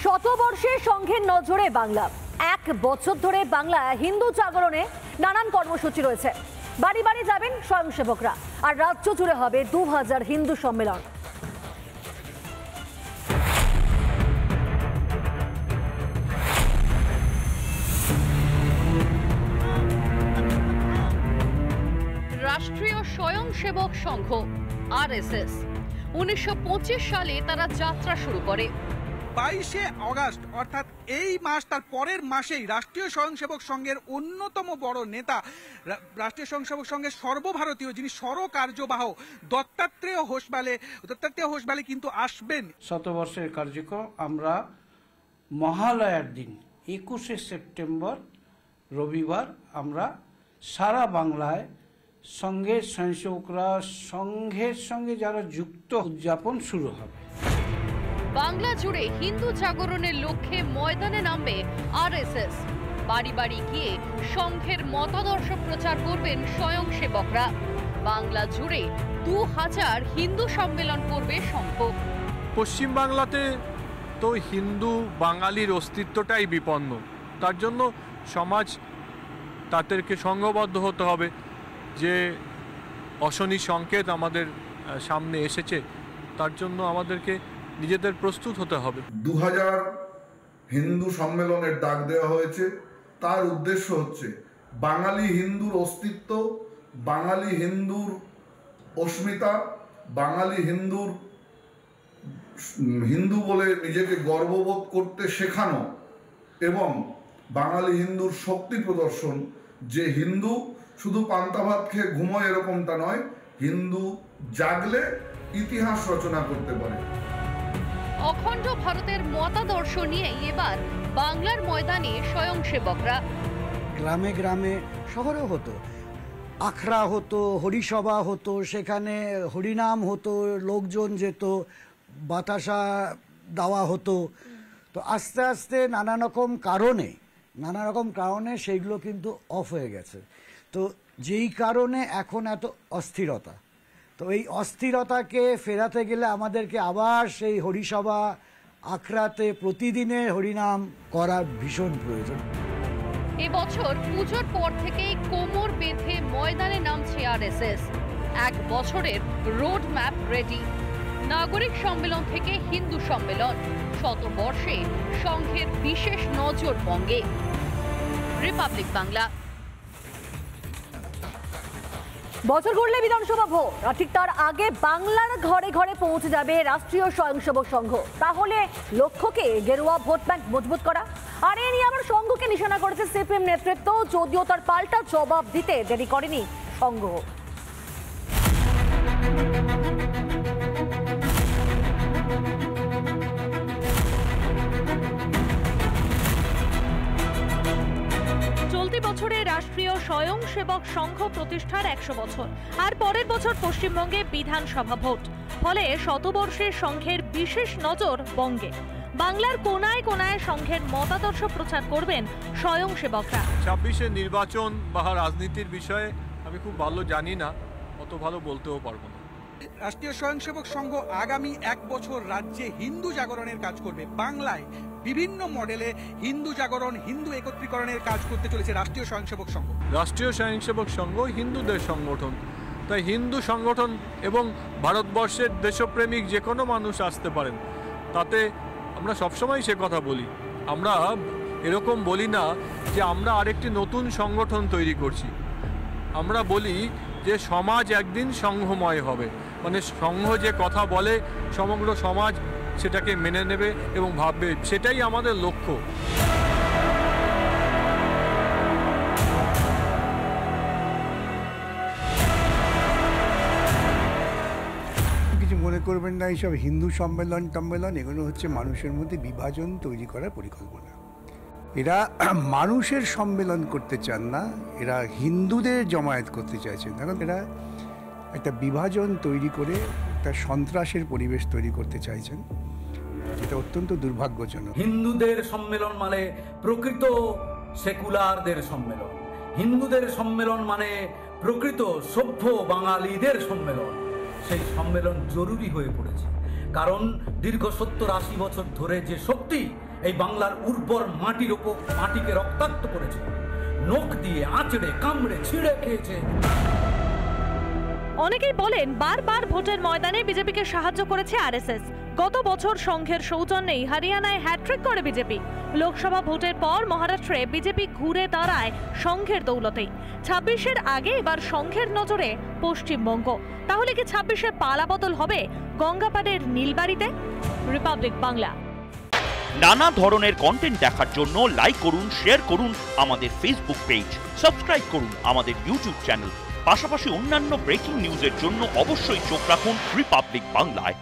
শতবর্ষে সংঘের নজরে বাংলা। এক বছর ধরে বাংলা হিন্দু জাগরণে নানান কর্মসূচি রয়েছে। বাড়ি বাড়ি যাবেন স্বয়ংসেবকরা, আর রাজ্য জুড়ে হবে 2000 হিন্দু সম্মেলন। রাষ্ট্রীয় স্বয়ংসেবক সংঘ RSS 1925 সালে তারা যাত্রা শুরু করে। 22শে অগাস্ট অর্থাৎ এই মাস তার পরের মাসেই রাষ্ট্রীয় স্বয়ংসেবক সংঘের অন্যতম বড় নেতা, রাষ্ট্রীয় স্বয়ংসেবক সংঘের সর্বভারতীয় যিনি স্বরকার্যবাহ দত্তাত্রেয় হোসবালে কিন্তু আসবেন। শতবর্ষের কার্যক্রম আমরা মহালয়ার দিন 21শে সেপ্টেম্বর রবিবার আমরা সারা বাংলায় সংঘের স্বয়ংসেবকরা সংঘের সঙ্গে যারা যুক্ত উদযাপন শুরু হবে। বাংলা জুড়ে হিন্দু জাগরণের লক্ষ্যে ময়দানে নামবে RSS। বাড়ি বাড়ি গিয়ে সংঘের মতাদর্শ প্রচার করবেন স্বয়ংসেবকরা। বাংলা জুড়ে 2000 হিন্দু সম্মেলন করবে সংঘ। পশ্চিম বাংলাতে তো হিন্দু বাঙালির অস্তিত্বটাই বিপন্ন, তার জন্য সমাজ তাদেরকে সংঘবদ্ধ হতে হবে। যে অশনি সংকেত আমাদের সামনে এসেছে, তার জন্য আমাদেরকে নিজেদের প্রস্তুত হতে হবে। 2000 হিন্দু সম্মেলনের ডাক দেওয়া হয়েছে। তার উদ্দেশ্য হচ্ছে বাঙালি হিন্দুর অস্তিত্ব, বাঙালি হিন্দুর অস্মিতা, বাঙালি হিন্দু বলে নিজেকে গর্ববোধ করতে শেখানো এবং বাঙালি হিন্দুর শক্তি প্রদর্শন। যে হিন্দু শুধু পান্তা ভাত খেয়ে ঘুমোয় এরকমটা নয়, হিন্দু জাগলে ইতিহাস রচনা করতে পারে। অখণ্ড ভারতের মতাদর্শ নিয়ে এবার বাংলার ময়দানে স্বয়ংসেবকরা। গ্রামে গ্রামে শহরেও হতো, আখড়া হতো, হরিসভা হতো, সেখানে হরিনাম হতো, লোকজন যেত, বাতাসা দেওয়া হতো। তো আস্তে আস্তে নানা রকম কারণে সেইগুলো কিন্তু অফ হয়ে গেছে। তো যেই কারণে এখন এত অস্থিরতা, তো এই অস্থিরতাকে ফেরাতে গেলে আমাদেরকে আবার সেই হরিসভা আখড়াতে প্রতিদিনে হরিনাম করা ভীষণ প্রয়োজন। এবছর পুজোর পর থেকেই কোমর বেঁধে ময়দানে নামছে RSS। এক বছরের রোড ম্যাপ রেডি। নাগরিক সম্মেলন থেকে হিন্দু সম্মেলন, শতবর্ষে সংঘের বিশেষ নজর বঙ্গে। রিপাবলিক বাংলা। বছর ঘুরলে বিধানসভা ভোট, আর ঠিক তার আগে বাংলার ঘরে ঘরে পৌঁছে যাবে রাষ্ট্রীয় স্বয়ংসেবক সংঘ। তাহলে লক্ষ্যকে গেরুয়া ভোট ব্যাংক মজবুত করা। আর এ নিয়ে আবার সংঘকে নিশানা করেছে সিপিএম নেতৃত্ব, যদিও তার পাল্টা জবাব দিতে দেরি করেনি সংঘ। চলতি বছরে রাষ্ট্রীয় স্বয়ংসেবক সংঘ প্রতিষ্ঠার 100 বছর, আর পরের বছর পশ্চিমবঙ্গে বিধানসভা ভোট। ফলে শতবর্ষের সংঘের বিশেষ নজর বঙ্গে। বাংলার কোনায় কোনায় সংঘের মতাদর্শ প্রচার করবেন স্বয়ংসেবকরা। 26-এর নির্বাচন বা রাজনীতির বিষয়ে আমি খুব ভালো জানি না, অত ভালো বলতেও পারবো না। রাষ্ট্রীয় স্বয়ংসেবক সংঘ আগামী 1 বছর রাজ্যে হিন্দু জাগরণের কাজ করবে। বাংলায় বিভিন্ন মডেলে হিন্দু জাগরণ, হিন্দু একত্রীকরণের কাজ করতে চলেছে রাষ্ট্রীয় স্বয়ংসেবক সংঘ। রাষ্ট্রীয় স্বয়ংসেবক সংঘ হিন্দুদের সংগঠন, তাই হিন্দু সংগঠন এবং ভারতবর্ষের দেশপ্রেমিক যে কোনো মানুষ আসতে পারেন। তাতে আমরা সবসময় সে কথা বলি। আমরা এরকম বলি না যে আমরা আরেকটি নতুন সংগঠন তৈরি করছি। আমরা বলি যে সমাজ একদিন সংঘময় হবে, মানে সংঘ যে কথা বলে সমগ্র সমাজ সেটাকে মেনে নেবে এবং ভাববে, সেটাই আমাদের লক্ষ্য। কিছু মনে করবেন না, এইসব হিন্দু সম্মেলন এগুলো হচ্ছে মানুষের মধ্যে বিভাজন তৈরি করার পরিকল্পনা। এরা মানুষের সম্মেলন করতে চান না, এরা হিন্দুদের জমায়েত করতে চাইছেন। এখন এরা একটা বিভাজন তৈরি করে একটা সন্ত্রাসের পরিবেশ তৈরি করতে চাইছেন, এটা অত্যন্ত দুর্ভাগ্যজনক। হিন্দুদের সম্মেলন মানে প্রকৃত সেকুলারদের সম্মেলন, হিন্দুদের সম্মেলন মানে প্রকৃত সভ্য বাঙালিদের সম্মেলন। সেই সম্মেলন জরুরি হয়ে পড়েছে, কারণ দীর্ঘ 70-80 বছর ধরে যে শক্তি এই বাংলার উর্বর মাটির ওপর মাটিকে রক্তাক্ত করেছে, নখ দিয়ে আঁচড়ে কামড়ে ছিঁড়ে খেয়েছে। অনেকেই বলেন বারবার ভোটের ময়দানে বিজেপিকে সাহায্য করেছে আরএসএস। গত বছর সংঘের সৌজন্যেই হরিয়ানায় হ্যাট্রিক করে বিজেপি। লোকসভা ভোটের পর মহারাষ্ট্রে বিজেপি ঘুরে দাঁড়ায় সংঘের দৌলতেই। 26-এর আগে এবার সংঘের নজরে পশ্চিমবঙ্গ। তাহলে কি 26-এ পালাবদল হবে গঙ্গাপাড়ের নীলবাড়িতে? রিপাবলিক বাংলা। নানা ধরনের কন্টেন্ট দেখার জন্য লাইক করুন, শেয়ার করুন আমাদের ফেসবুক পেজ, সাবস্ক্রাইব করুন আমাদের ইউটিউব চ্যানেল। পাশাপাশি অন্যান্য ব্রেকিং নিউজের জন্য অবশ্যই চোখ রাখুন রিপাবলিক বাংলায়।